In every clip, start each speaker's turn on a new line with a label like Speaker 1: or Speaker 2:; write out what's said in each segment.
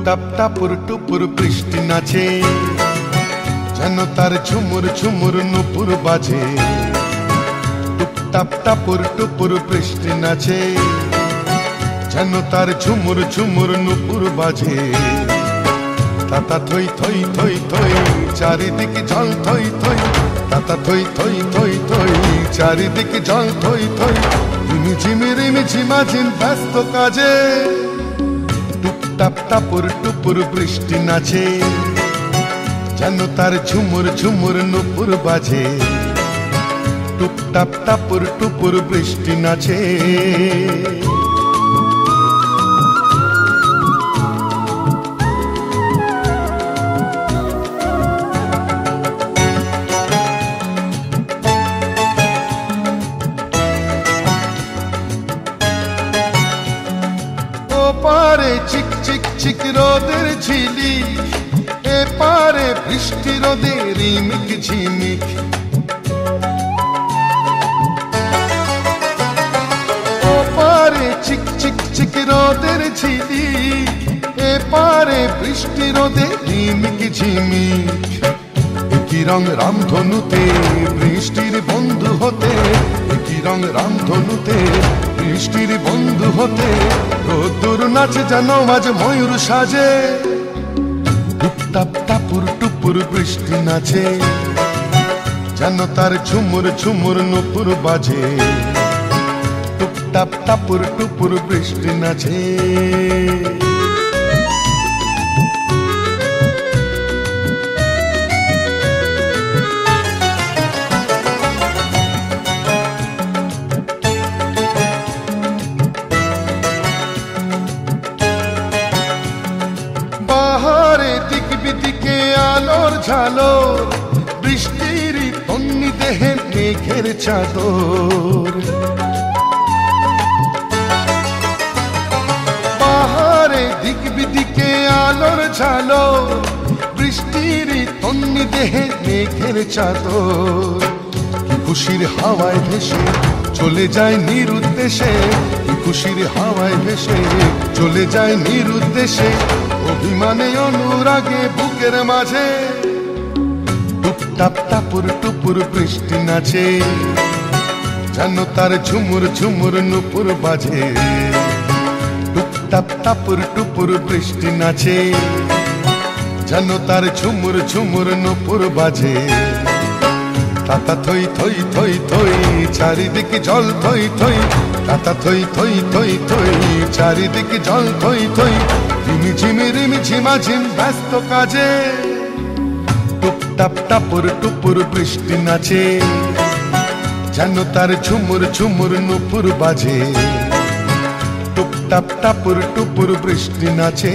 Speaker 1: টুপটাপ টাপুর টুপুর বৃষ্টি নাচে, যেন তার ঝুমুর ঝুমুর নুপুর বাজে। টুপটাপ টাপুর টুপুর বৃষ্টি নাচে, যেন তার ঝুমুর ঝুমুর নুপুর বাজে। তাতা থই থই থই থই চারিদিকে জল থই থই, তাতা থই থই থই থই চারিদিকে জল থই থই। রিমি ঝিমি রিমি ঝিমাঝিম ব্যস্ত কাজে, টুপটাপ টাপুর টুপুর বৃষ্টি নাচে, যেন তার ঝুমুর ঝুমুর নুপুর বাজে। টুপটাপ টাপুর টুপুর বৃষ্টি নাচে। পারে চিক চিক চিক রোদের ঝিলি, এ পারে বৃষ্টি রোদে রিমিক ঝিমিক। ও পারে চিক চিক চিক রোদের ঝিলি, এ পারে বৃষ্টি রোদে রিমিক ঝিমিক। একই রং রামধনুতে বৃষ্টির বন্ধু হতে, একই রং রামধনুতে বৃষ্টির বন্ধু হতে। রোদ্দুর নাচে যেন আজ ময়ূর সাজে, টুপটাপ টাপুর টুপুর বৃষ্টি নাচে, যেন তার ঝুমুর ঝুমুর নুপুর বাজে। টুপটাপ টাপুর টুপুর বৃষ্টি নাচে। আলোর ঝালোর বৃষ্টির তন্নি দেহে মেঘের চাদর। পাহাড়ে দিক বিদিকে আলোর ঝালোর বৃষ্টির তন্নি দেহে মেঘের চাদর। খুশির হাওয়ায় ভেসে চলে যায় নিরুদ্দেশে, খুশির হাওয়ায় ভেসে চলে যায় নিরুদ্দেশে। অভিমানে অনুরাগে বুকের মাঝে, টুপটাপ টাপুর টুপুর বৃষ্টি নাচে, যেন তার ঝুমুর ঝুমুর নুপুর বাজে। টুপটাপ টাপুর টুপুর বৃষ্টি নাচে, যেন তার ঝুমুর ঝুমুর নুপুর বাজে। তাতা থই থই থই থই চারিদিকে জল থই থই, তাতা থই থই থই থই চারিদিকে জল থই থই। রিমি ঝিমি রিমি ঝিমাঝিম ব্যস্ত কাজে, টুপটাপ টাপুর টুপুর বৃষ্টি নাচে, যেন তার ঝুমুর ঝুমুর নুপুর বাজে। টুপটাপ টাপুর টুপুর বৃষ্টি নাচে।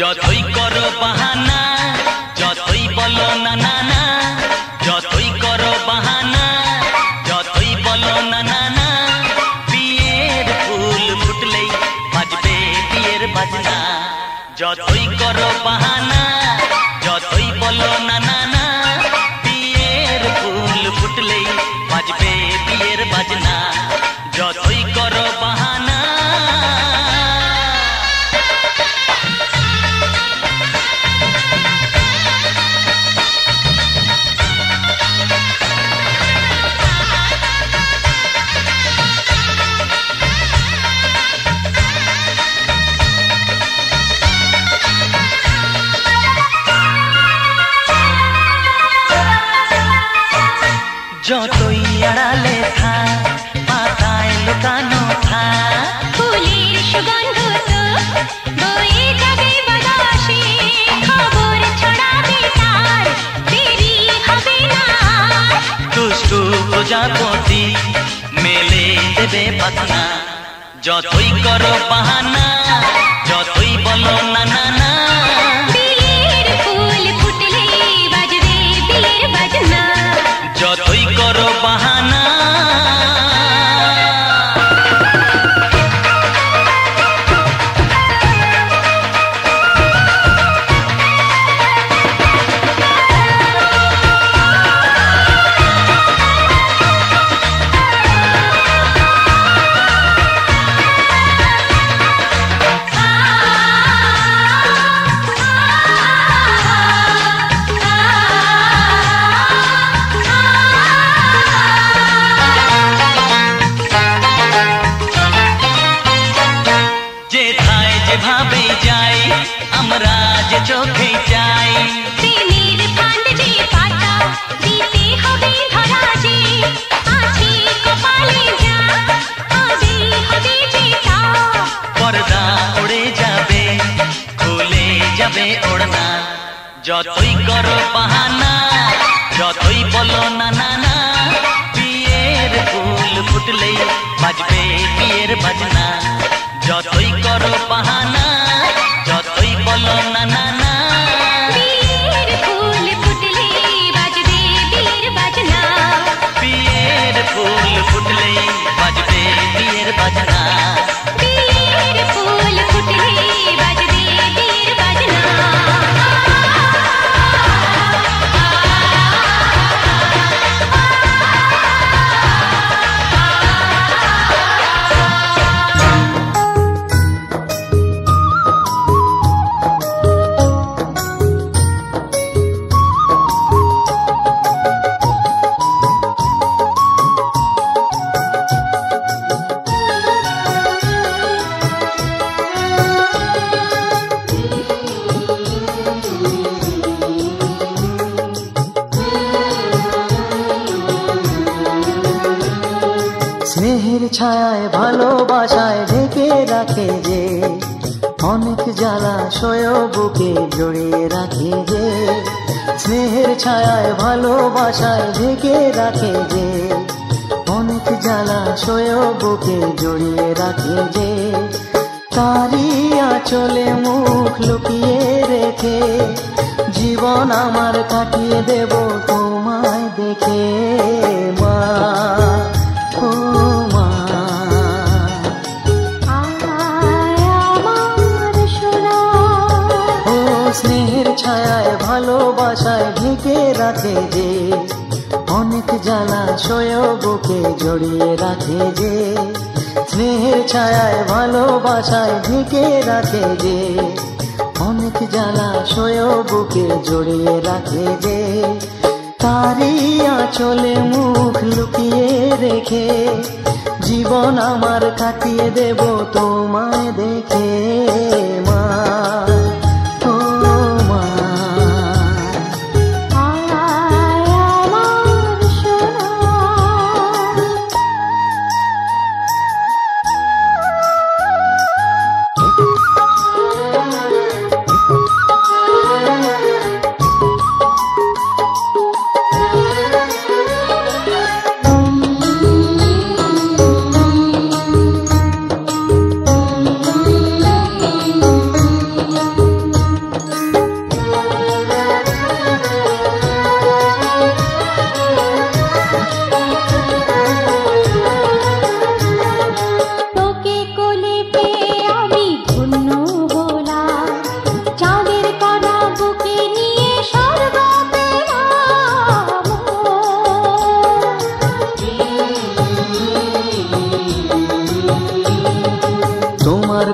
Speaker 2: যতই করো বাহানা, যতই বলো না না না, যতই করো বাহানা, যতই বলো না না না, বিয়ের ফুল ফুটলেই বাজবে বিয়ের বাজনা। যতই করো বাহানা, যতই বলো না না না, বিয়ের ফুল ফুটলেই বাজবে বিয়ের বাজনা। যতই করো বাহানা। যতই আড়ালে থাক, পাতায় লুকানো থাক,
Speaker 3: ফুলের সুগন্ধ তো বয়ে যাবে বাতাসে, খবর ছড়াবে তার, দেরি হবে না।
Speaker 2: দুষ্টু প্রজাপতি মেলে দেবে পাখনা। যতই করো বাহানা, যতই বলো না না না,
Speaker 3: বিয়ের ফুল ফুটলেই বাজবে বিয়ের বাজনা।
Speaker 2: যতই করো বাহানা। যেথায় যেভাবে যাই, আমরা যে চোখে যাই,
Speaker 3: প্রেমের ফাঁদ যে পাতা দিতে হবে ধরা যে, আছে কপালে যা হবে হবে যেটা।
Speaker 2: পর্দা উড়ে যাবে, খুলে যাবে ওড়না। যতই করো বাহানা, যতই বলো না না না, বিয়ের ফুল ফুটলেই বাজবে বিয়ের বাজনা। যতই করো বাহানা, যতই বলো না না না,
Speaker 3: বিয়ের ফুল ফুটলেই বাজবে বিয়ের বাজনা।
Speaker 2: বিয়ের ফুল ফুটলেই বাজবে বিয়ের বাজনা।
Speaker 3: বিয়ের ফুল ফুটলেই বাজবে বিয়ের বাজনা।
Speaker 4: স্নেহের ছায়ায় ভালোবাসায় ঢেকে রাখে যে, অনেক জ্বালাশয় বুকে জড়িয়ে রাখে যে। স্নেহের ছায়ায় ভালোবাসায় ঢেকে রাখে যে, অনেক জ্বালাশয় বুকে জড়িয়ে রাখে যে। তারি আঁচলে মুখ লুকিয়ে রেখে জীবন আমার কাটিয়ে দেব তোমায় দেখে। মা ও মা,
Speaker 3: আয় আমার সোনা।
Speaker 4: ও স্নেহের ছায়ায় ভালোবাসায় ঢেকে রাখে যে, অনেক জ্বালাশয় বুকে জড়িয়ে রাখে যে। স্নেহের ছায়ায় ভালোবাসায় ঢেকে রাখে যে, অনেক জ্বালাশয় বুকে জড়িয়ে রাখে যে। তারি আঁচলে মুখ লুকিয়ে রেখে জীবন আমার কাটিয়ে দেব তোমায় দেখে। মা ও মা,
Speaker 3: আয় আমার সোনা।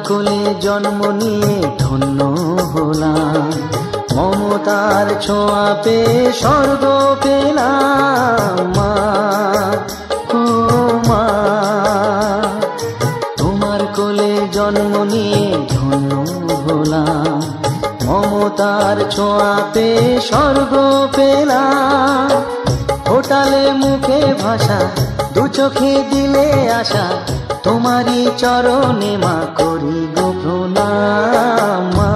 Speaker 4: কোলে জন্ম নিয়ে ধন্য হলাম, মমতার ছোঁয়া পেয়ে স্বর্গ পেলাম মা, ও মা। তোমার কোলে জন্ম নিয়ে ধন্য হলাম, মমতার ছোঁয়া পেয়ে স্বর্গ পেলাম। ফোটালে মুখে ভাষা, দু চোখে দিলে আশা, তোমারই চরণে মা করি গো প্রণাম মা,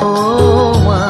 Speaker 4: ও মা।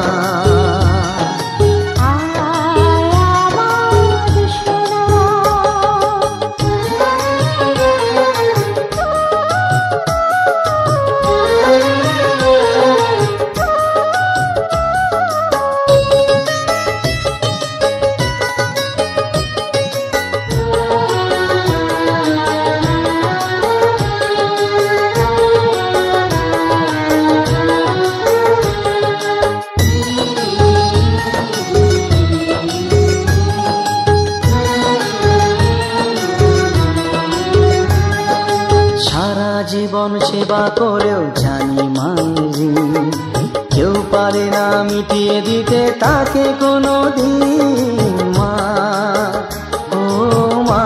Speaker 4: জীবন সেবা করেও জানি মাঝি, কেউ পারে না মিটিয়ে দিতে তাকে কোনো দিন মা, ও মা।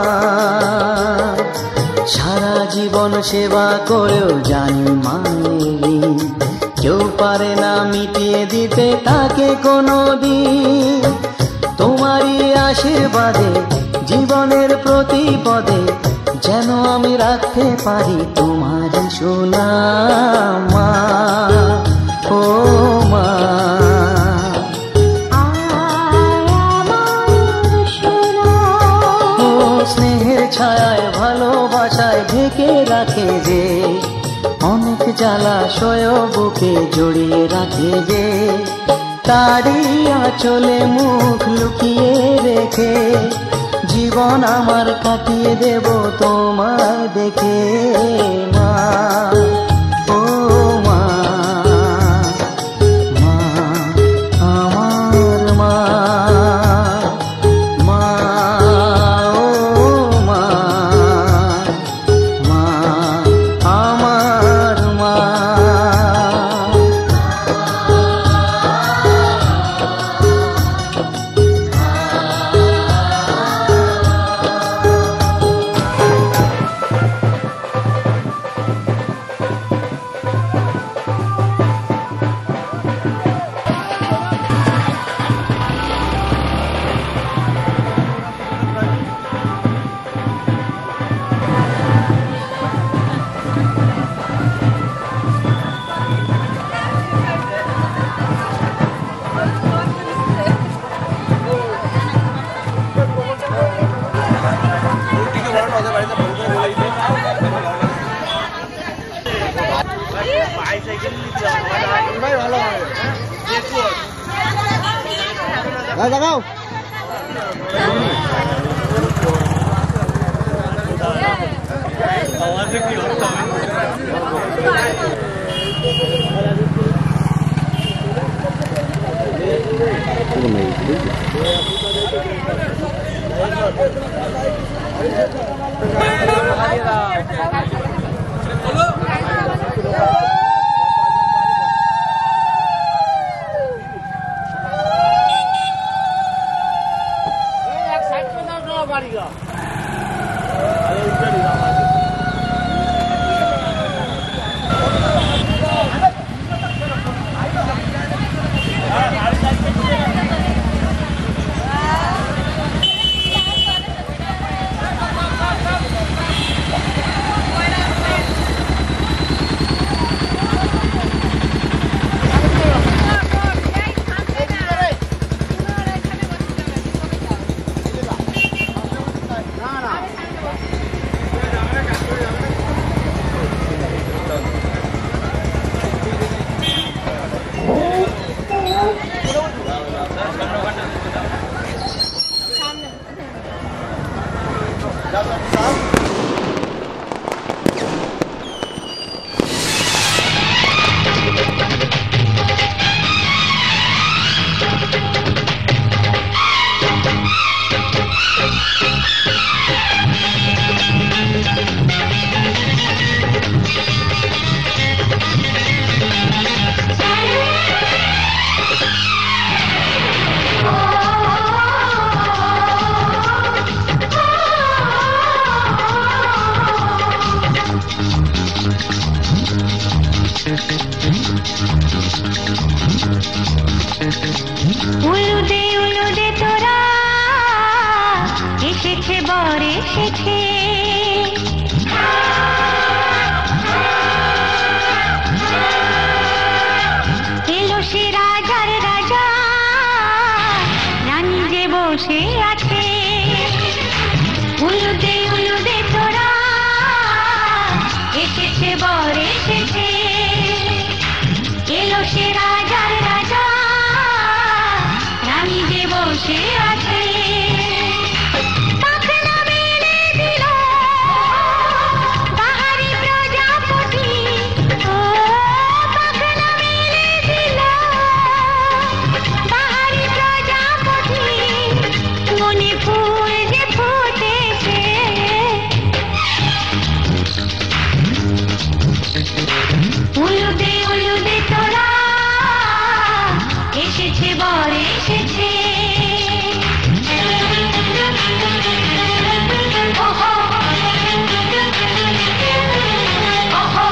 Speaker 4: সারা জীবন সেবা করেও জানি মাঝি, কেউ পারে না মিটিয়ে দিতে তাকে কোনো দিন। তোমারই আশীর্বাদে জীবনের প্রতি পদে যেন আমি রাখতে পারি তোমার সুনাম মা, ও মা। ও স্নেহের ছায়ায় ভালোবাসায় ঢেকে রাখে যে, অনেক জ্বালাশয় বুকে জড়িয়ে রাখে যে, তারই আঁচলে মুখ লুকিয়ে রেখে জীবন আমার কাটিয়ে দেব তোমার দেখে মা, ও মা, মা আমার মা, মা, ও মা, মা আমার মা।
Speaker 5: দাঁড়াও
Speaker 3: উলুদে তোরা এসেছে বর এসেছে এলো সে রাজার রাজা রানী যে বসে আছে উলুদে তোরা এসেছে বর এসেছে এলো সে রাজার রাজা রানী যে বসে আছে পাখনা মেলে দিল বাহারি প্রজাপতি ও পাখনা মেলে দিল বাহারি প্রজাপতি মনে ফুল যে ফুটেছে উলুদে তোরা এসেছে বর এসেছে ওহো ওহো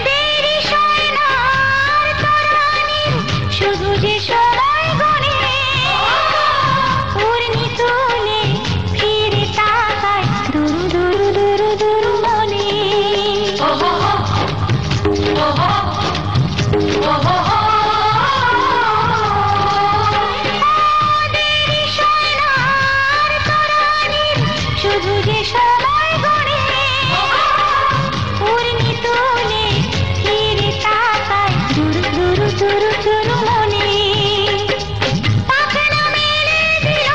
Speaker 3: দেরি সোনার তরানির শুধু যে সময় গণে উর্মি তুলে ফিরে তাকায় দুরু দুরু দুরু দুরু মনে দেরি সোনার তরানির শুধু যে সময় গণে উর্মি তুলে ফিরে তাকায় দুরু দুরু দুরু দুরু মনে পাখনা মেলে দিল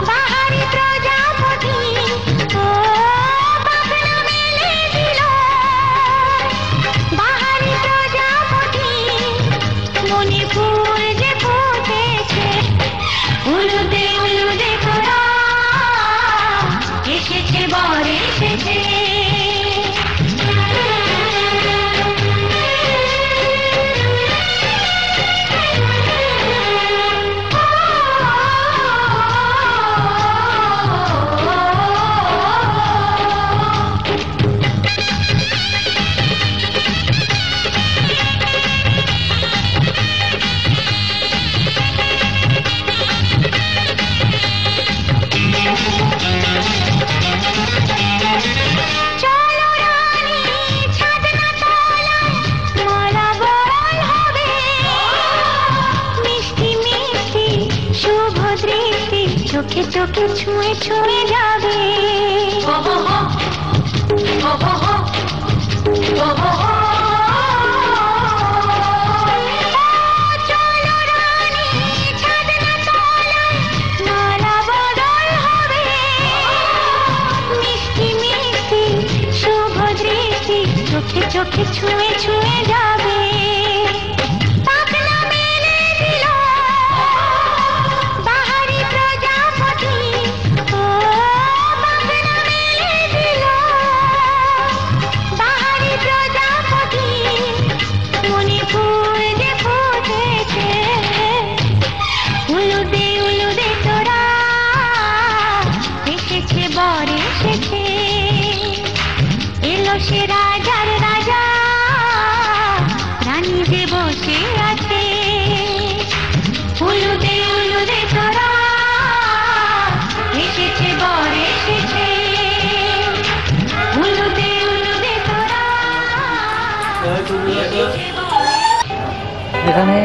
Speaker 3: বাহারি প্রজাপতি ও পাখনা মেলে দিল বাহারি প্রজাপতি মনে ফুল যে ফুটেছে উলুদে তোরা এসেছে বর এসেছে চলো রানী ছাদনা তলায় মালা বরণ হবে মিষ্টি মিষ্টি শুভ দৃষ্টি চোখে চোখে ছুঁয়ে ছুঁয়ে যাবে চলো রানী ছাদনা তলায় মালা বরণ হবে মিষ্টি মিষ্টি শুভ দৃষ্টি চোখে চোখে ছুঁয়ে ছুঁয়ে যাবে পাখনা মেলে দিল বাহারি প্রজাপতি ও পাখনা মেলে দিল বাহারি প্রজাপতি মনে ফুল যে ফুটেছে উলুদে তোরা এসেছে বর এসেছে এলো সে রাজার রাজা রানী যে বসে আছে উলুদে তোরা এসেছে বর এসেছে উলুদে তোরা এসেছে বর
Speaker 4: এখানে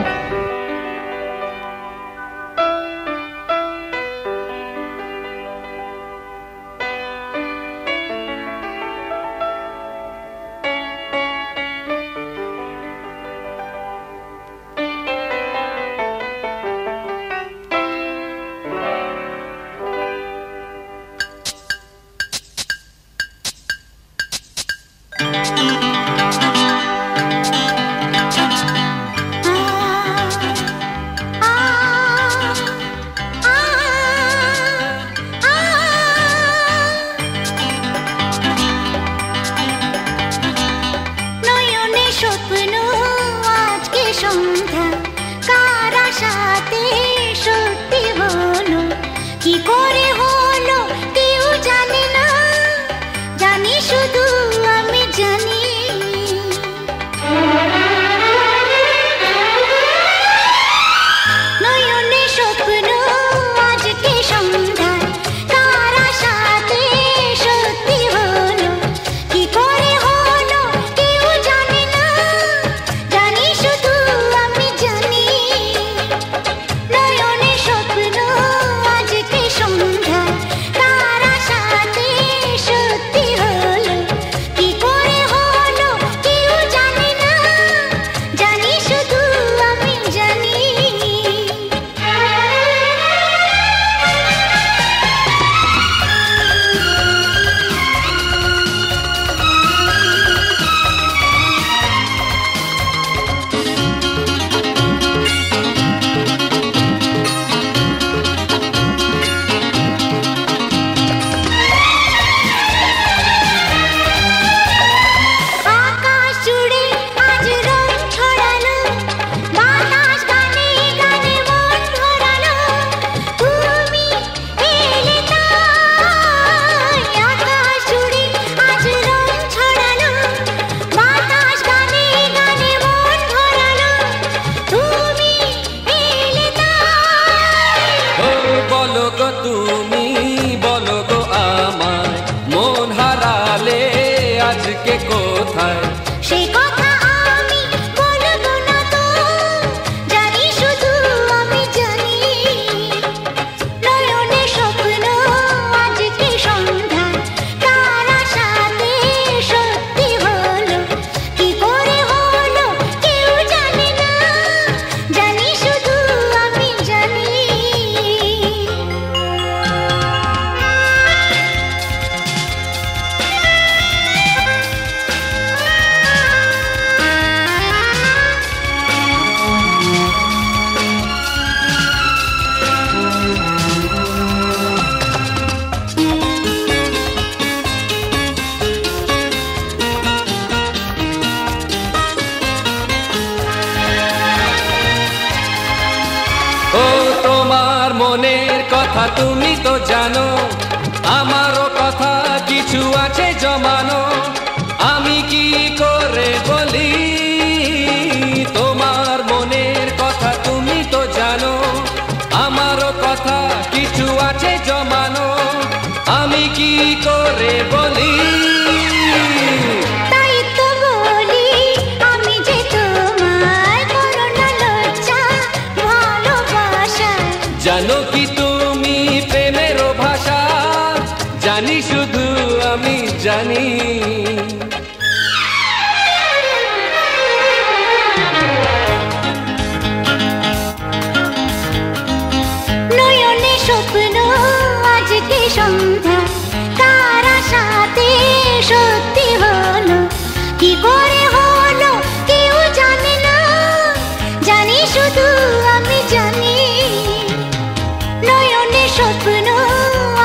Speaker 5: তুমি তো জানো আমারও কথা কিছু আছে জমানো, আমি কি করে বলি তোমার মনের কথা? তুমি তো জানো আমারও কথা কিছু আছে জমানো, আমি কি করে বলি? জানো কি তুমি প্রেমের ভাষা? জানি শুধু আমি জানি।
Speaker 3: নয়নে স্বপ্ন আজকে সন্ধ্যা, কার আশাতে সত্যি হলো, কি করে হলো কেউ জানে না, জানি শুধু আমি জানি। নয়নে স্বপ্ন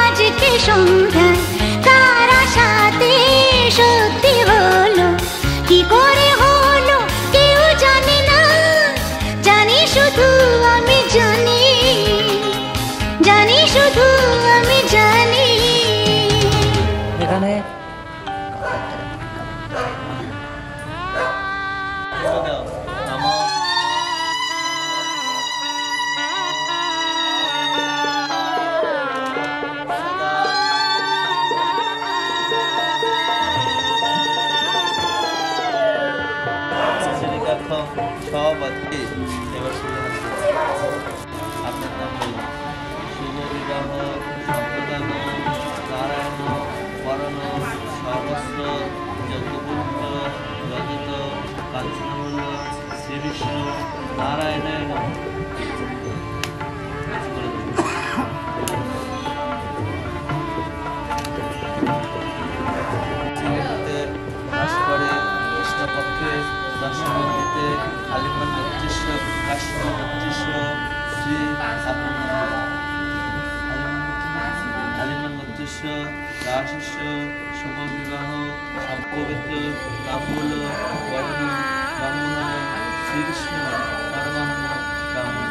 Speaker 3: আজকে সন্ধ্যা, কার আশাতে সত্যি হলো, কি করে হলো কেউ জানে না, জানি শুধু আমি জানি, জানি শুধু আমি জানি।
Speaker 4: এখানে
Speaker 6: সভাপতি এবার আপনার নাম বলুন। শুভ বিবাহ সম্প্রদান নারায়ণ বরণ সহস্র যজ্ঞপুত্র রজত কাঞ্চনমূল্য শ্রী বিষ্ণু নারায়ণের নাম। দাসিষ্য শুভ বিবাহ সম্পবিত্র তাম্বূল বরণ ব্রাহ্মণ শ্রীকৃষ্ণ পরমান্ন ব্রাহ্মণ।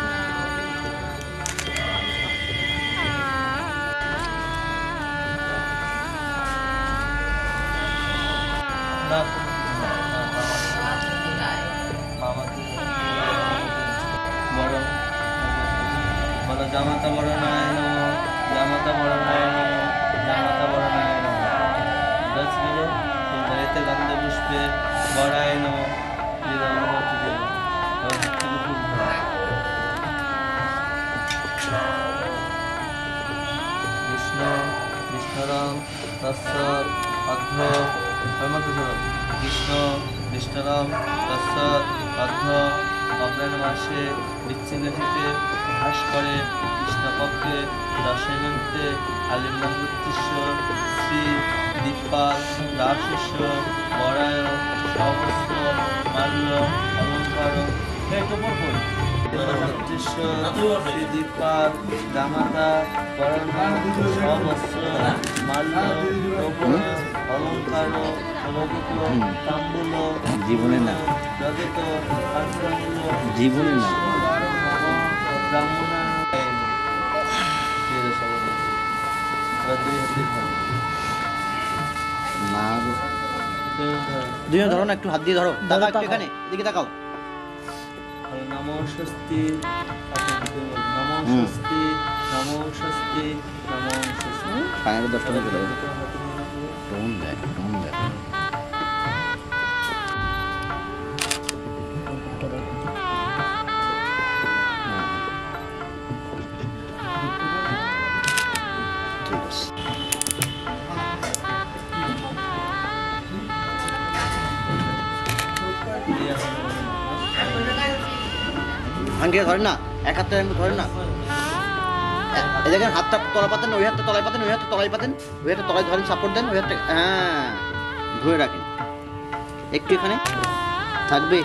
Speaker 6: বলো জামাতা বড় নারায়ণ জামাতা বড় নারায়ণ জামাতা বড় নারায়ণ দশগুলো এতে গন্ধ পুষ্পে বড়ায়ন কৃষ্ণ কৃষ্ণরাম তৎসৎ অর্ধ কৃষ্ণ কৃষ্ণরাম তৎসৎ অর্ধ অগ্রহণ মাসে বৃশ্চিকে ভাস করে কৃষ্ণপক্ষে দশমীতে আলিম্বৃত্তিশ্বর শ্রী দীপাল দাসিষ্য বরায় সহস্র মাল্য অলঙ্কার শ্রী দীপাল দামাতা বরণ সহস্র মাল্য অলঙ্কার তাম্বুল
Speaker 7: জীবনে না
Speaker 6: রজত
Speaker 7: জীবনে না
Speaker 6: ব্রাহ্মণ
Speaker 7: দুই ধরো না, একটু হাত দিয়ে ধরো, তাকাও একটু এখানে, এদিকে তাকাও।
Speaker 6: নমো স্বস্তি নমো স্বস্তি নমো স্বস্তি নমো স্বস্তি।
Speaker 7: ফাইনাল 10 টাকা চলে যাবে। টোন দেখ, টোন দেখ। আঙ্গিয়ে ধরেন না, এক হাতে ধরেন না, এই দেখেন হাতটা তলা পাতেন, ওই হাতটা তলায় পাতেন, ওই হাতটা তলায় পাতেন, ওই হাতটা তলায় ধরেন, সাপোর্ট দেন, ওই হাতটা হ্যাঁ ধরে রাখেন, একটু এখানে থাকবে।